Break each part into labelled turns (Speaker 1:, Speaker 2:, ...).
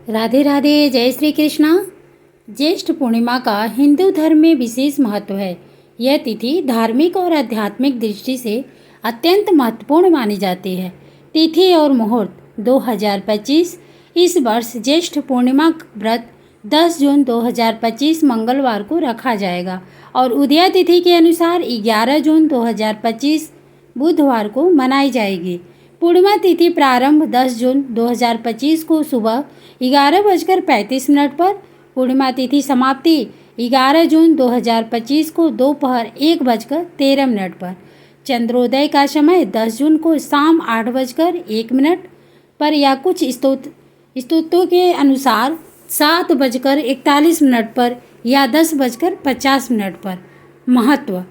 Speaker 1: राधे राधे, जय श्री कृष्णा। ज्येष्ठ पूर्णिमा का हिंदू धर्म में विशेष महत्व है। यह तिथि धार्मिक और आध्यात्मिक दृष्टि से अत्यंत महत्वपूर्ण मानी जाती है। तिथि और मुहूर्त 2025। इस वर्ष ज्येष्ठ पूर्णिमा व्रत 10 जून 2025 मंगलवार को रखा जाएगा और उदय तिथि के अनुसार 11 जून 2025 बुधवार को मनाई जाएगी। पूर्णिमा तिथि प्रारंभ 10 जून 2025 को सुबह 11:35 पर, पूर्णिमा तिथि समाप्ति 11 जून 2025 को दोपहर 1:13 पर। चंद्रोदय का समय 10 जून को शाम 8:01 पर या कुछ स्तोत्रों के अनुसार 7:41 पर या 10:50 पर। महत्व: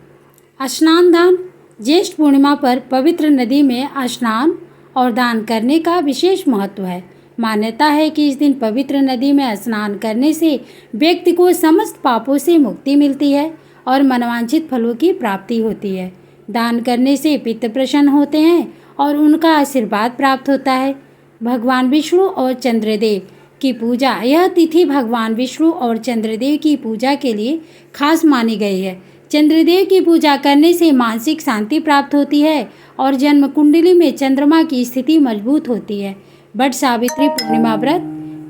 Speaker 1: स्नान दान। ज्येष्ठ पूर्णिमा पर पवित्र नदी में स्नान और दान करने का विशेष महत्व है। मान्यता है कि इस दिन पवित्र नदी में स्नान करने से व्यक्ति को समस्त पापों से मुक्ति मिलती है और मनवांछित फलों की प्राप्ति होती है। दान करने से पितृ प्रसन्न होते हैं और उनका आशीर्वाद प्राप्त होता है। भगवान विष्णु और चंद्रदेव की पूजा। यह तिथि भगवान विष्णु और चंद्रदेव की पूजा के लिए खास मानी गई है। चंद्रदेव की पूजा करने से मानसिक शांति प्राप्त होती है और जन्म कुंडली में चंद्रमा की स्थिति मजबूत होती है। वट सावित्री पूर्णिमा व्रत।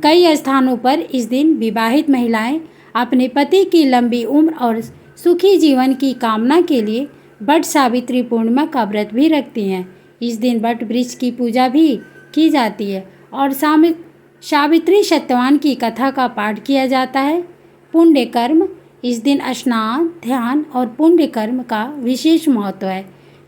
Speaker 1: कई स्थानों पर इस दिन विवाहित महिलाएं अपने पति की लंबी उम्र और सुखी जीवन की कामना के लिए वट सावित्री पूर्णिमा का व्रत भी रखती हैं। इस दिन वट वृक्ष की पूजा भी की जाती है और सावित्री सत्यवान की कथा का पाठ किया जाता है। पुण्य कर्म। इस दिन स्नान, ध्यान और पुण्य कर्म का विशेष महत्व है।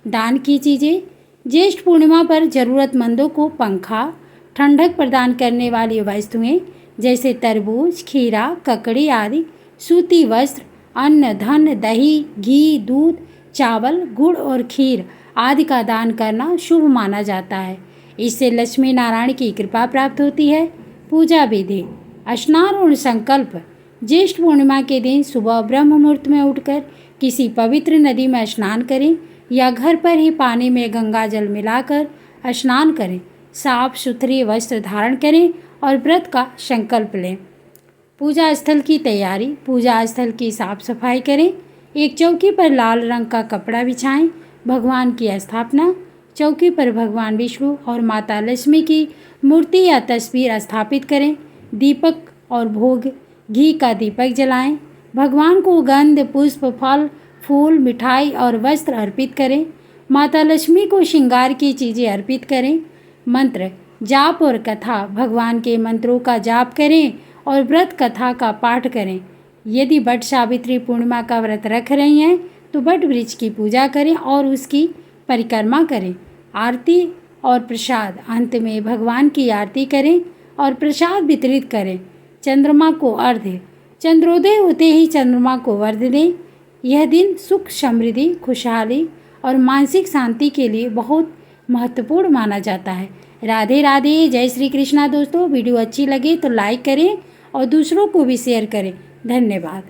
Speaker 1: दान की चीज़ें। ज्येष्ठ पूर्णिमा पर जरूरतमंदों को पंखा, ठंडक प्रदान करने वाली वस्तुएं जैसे तरबूज, खीरा, ककड़ी आदि, सूती वस्त्र, अन्न, धन, दही, घी, दूध, चावल, गुड़ और खीर आदि का दान करना शुभ माना जाता है। इससे लक्ष्मी नारायण की कृपा प्राप्त होती है। पूजा विधि। स्नान और संकल्प। ज्येष्ठ पूर्णिमा के दिन सुबह ब्रह्म मुहूर्त में उठकर किसी पवित्र नदी में स्नान करें या घर पर ही पानी में गंगा जल मिलाकर स्नान करें। साफ सुथरे वस्त्र धारण करें और व्रत का संकल्प लें। पूजा स्थल की तैयारी। पूजा स्थल की साफ सफाई करें। एक चौकी पर लाल रंग का कपड़ा बिछाएं। भगवान की स्थापना। चौकी पर भगवान विष्णु और माता लक्ष्मी की मूर्ति या तस्वीर स्थापित करें। दीपक और भोग घी का दीपक जलाएं। भगवान को गंध, पुष्प, फल, फूल, मिठाई और वस्त्र अर्पित करें। माता लक्ष्मी को श्रृंगार की चीज़ें अर्पित करें। मंत्र जाप और कथा। भगवान के मंत्रों का जाप करें और व्रत कथा का पाठ करें। यदि वट सावित्री पूर्णिमा का व्रत रख रही हैं तो वट वृक्ष की पूजा करें और उसकी परिक्रमा करें। आरती और प्रसाद। अंत में भगवान की आरती करें और प्रसाद वितरित करें। चंद्रमा को अर्घ्य। चंद्रोदय होते ही चंद्रमा को अर्घ्य दें। यह दिन सुख, समृद्धि, खुशहाली और मानसिक शांति के लिए बहुत महत्वपूर्ण माना जाता है। राधे राधे, जय श्री कृष्णा। दोस्तों, वीडियो अच्छी लगे तो लाइक करें और दूसरों को भी शेयर करें। धन्यवाद।